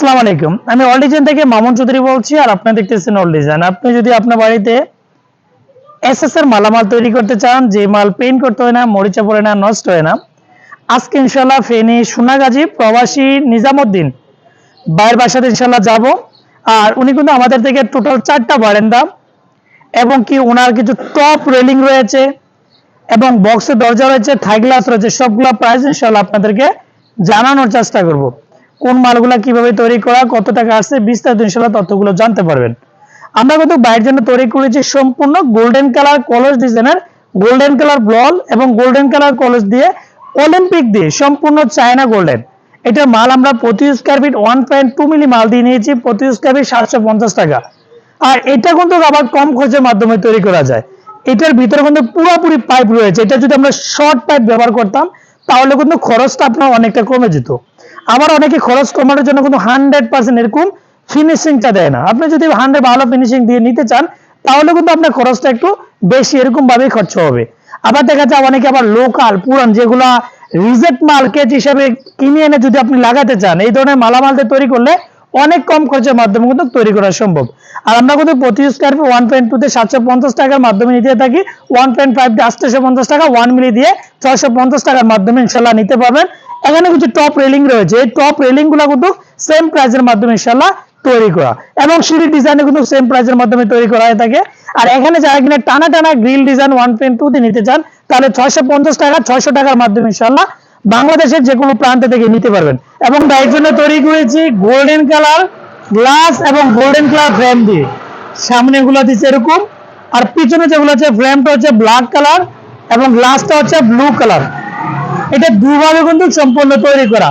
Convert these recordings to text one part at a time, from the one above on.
আসসালামু আলাইকুম। আমি অল ডিজাইন থেকে মামুন চৌধুরী বলছি, আর আপনি দেখতেছেন অল ডিজাইন। আপনি যদি আপনার বাড়িতে এসএস এর মালামাল তৈরি করতে চান, যে মাল পেইন্ট করতে হয় না, মরিচা পড়ে না, নষ্ট হয় না, আজকে ইনশাল্লাহ ফেনী সোনাগাজী প্রবাসী নিজামুদ্দিন ভাইয়ের বাসাতে ইনশাল্লাহ যাব। আর উনি কিন্তু আমাদের থেকে টোটাল 4টা বারান্দা এবং কি ওনার কিছু টপ রেলিং রয়েছে এবং বক্সের দরজা রয়েছে, থাই গ্লাস রয়েছে, সবগুলো প্রাইস ইনশাল্লাহ আপনাদেরকে জানানোর চেষ্টা করব। কোন মালগুলা কিভাবে তৈরি করা, কত টাকা আসছে, বিস্তারিত ইনশাল্লাহ তথ্যগুলো জানতে পারবেন। আমরা কিন্তু বাইরের জন্য তৈরি করেছি সম্পূর্ণ গোল্ডেন কালার কলস ডিজাইনের, গোল্ডেন কালার ব্লল এবং গোল্ডেন কালার কলস দিয়ে, অলিম্পিক দিয়ে সম্পূর্ণ চায়না গোল্ডেন। এটার মাল আমরা প্রতি স্কয়ার ফিট 1.2 মিলি মাল দিয়ে নিয়েছি, প্রতি স্কয়ার ফিট 750 টাকা। আর এটা কিন্তু আবার কম খরচের মাধ্যমে তৈরি করা যায়। এটার ভিতরে কিন্তু পুরোপুরি পাইপ রয়েছে। এটা যদি আমরা শর্ট পাইপ ব্যবহার করতাম তাহলে কিন্তু খরচটা আপনার অনেকটা কমে যেত। আবার অনেকে খরচ কমানোর জন্য কিন্তু 100% এরকম ফিনিশিংটা দেয় না। আপনি যদি 100 ভালো ফিনিশিং দিয়ে নিতে চান তাহলে কিন্তু আপনার খরচটা একটু বেশি এরকম ভাবেই খরচ হবে। আবার দেখা যায় অনেকে আবার লোকাল পুরান যেগুলা রিজেক্ট মাল কেজ হিসাবে কিনে এনে যদি আপনি লাগাতে চান, এই ধরনের মালামাল দিয়ে তৈরি করলে অনেক কম খরচের মাধ্যমে কিন্তু তৈরি করা সম্ভব। আর আমরা কিন্তু প্রতি স্কয়ার ফিট 1.2 তে 750 টাকার মাধ্যমে নিতে থাকি, 1.5 দিয়ে 850 টাকা, 1 মিলি দিয়ে 650 টাকার মাধ্যমে ইনশাল্লাহ নিতে পারবেন। এখানে কিছু টপ রেলিং রয়েছে, এই টপ রেলিং গুলা কিন্তু সেম প্রাইসের মাধ্যমে ইনশাল্লাহ তৈরি করা, এবং সিঁড়ি ডিজাইনে কিন্তু সেম প্রাইসের মাধ্যমে তৈরি করা হয়ে থাকে। আর এখানে যারা কিনা টানা টানা গ্রিল ডিজাইন 1.2 তে নিতে চান তাহলে 650 টাকা, 600 টাকার মাধ্যমে ইনশাল্লাহ বাংলাদেশের যে কোনো প্রান্ত থেকে নিতে পারবেন। এবং তার জন্য তৈরি করেছি গোল্ডেন কালার গ্লাস এবং গোল্ডেন কালার ফ্রেম দিয়ে, সামনে গুলো দিচ্ছে এরকম, আর পিছনে যেগুলো আছে ফ্রেমটা হচ্ছে ব্ল্যাক কালার এবং গ্লাসটা হচ্ছে ব্লু কালার। এটা দুভাবে কিন্তু সম্পূর্ণ তৈরি করা,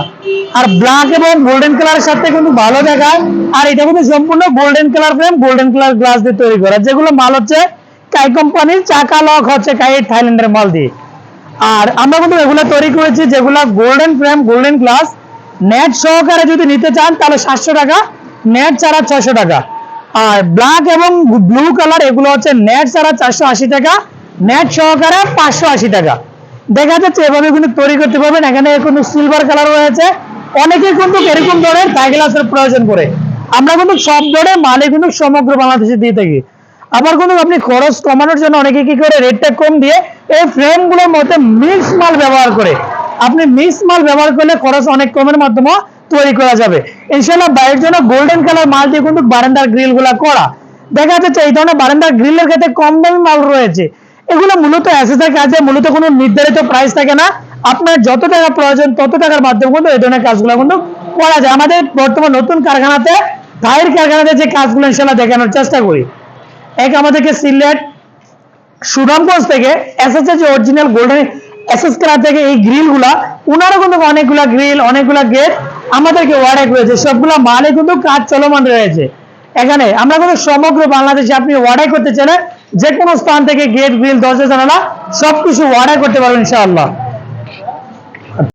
আর ব্ল্যাক এবং গোল্ডেন কালারের সাথে কিন্তু ভালো দেখায়। আর এটা কিন্তু সম্পূর্ণ golden colour frame, golden colour glass দিয়ে তৈরি করা, যেগুলো মাল হচ্ছে কাই কোম্পানির, চাকা লক হচ্ছে কাই থাইল্যান্ডের মাল দিয়ে। আর আমরা কিন্তু এগুলো তৈরি করেছি যেগুলো golden frame, golden glass, net সহকারে যদি নিতে চান তাহলে 700 টাকা, নেট ছাড়া 600 টাকা। আর ব্ল্যাক এবং ব্লু কালার এগুলো হচ্ছে নেট ছাড়া 480 টাকা, নেট সহকারে 580 টাকা। দেখা যাচ্ছে এভাবে কিন্তু তৈরি করতে পারবেন। এখানে কিন্তু সিলভার কালার রয়েছে, অনেকে কিন্তু এরকম ধরনের থাই গ্লাসের প্রয়োজন পড়ে। আমরা কিন্তু সব ধরনের মালে কিন্তু সমগ্র বাংলাদেশে দিয়ে থাকি। আবার কিন্তু আপনি খরচ কমানোর জন্য অনেকে কি করে, রেটটা কম দিয়ে এই ফ্রেম গুলোর মধ্যে মিক্স মাল ব্যবহার করে। আপনি মিক্স মাল ব্যবহার করলে খরচ অনেক কমের মাধ্যমে তৈরি করা যাবে ইনশাল্লাহ। বাইরের জন্য গোল্ডেন কালার মাল দিয়ে কিন্তু বারান্দার গ্রিল গুলা করা। দেখা যাচ্ছে এই ধরনের বারান্দার গ্রিলের ক্ষেত্রে কম দামি মাল রয়েছে। এগুলো মূলত এসএসের কাজে মূলত কোনো নির্ধারিত প্রাইস থাকে না, আপনার যত টাকা প্রয়োজন তত টাকার মাধ্যমে কিন্তু এই ধরনের কাজগুলো কিন্তু করা যায়। আমাদের বর্তমান নতুন কারখানাতে, থাইয়ের কারখানাতে যে কাজগুলো ইনশাল্লাহ দেখানোর চেষ্টা করি। এক আমাদেরকে সিলেট সুনামগঞ্জ থেকে এসএস এর যে অরিজিনাল গোল্ডেন এসএস কালার থেকে এই গ্রিল গুলা, ওনারও কিন্তু অনেকগুলা গ্রিল, অনেকগুলা গেট আমাদেরকে অর্ডার করেছে, সবগুলা মালে কিন্তু কাজ চলমান রয়েছে। এখানে আমরা কিন্তু সমগ্র বাংলাদেশে আপনি অর্ডার করতে চাইলে যে কোনো স্থান থেকে গেট, গ্রিল, দরজা, জানালা সবকিছু অর্ডার করতে পারবেন ইনশাআল্লাহ।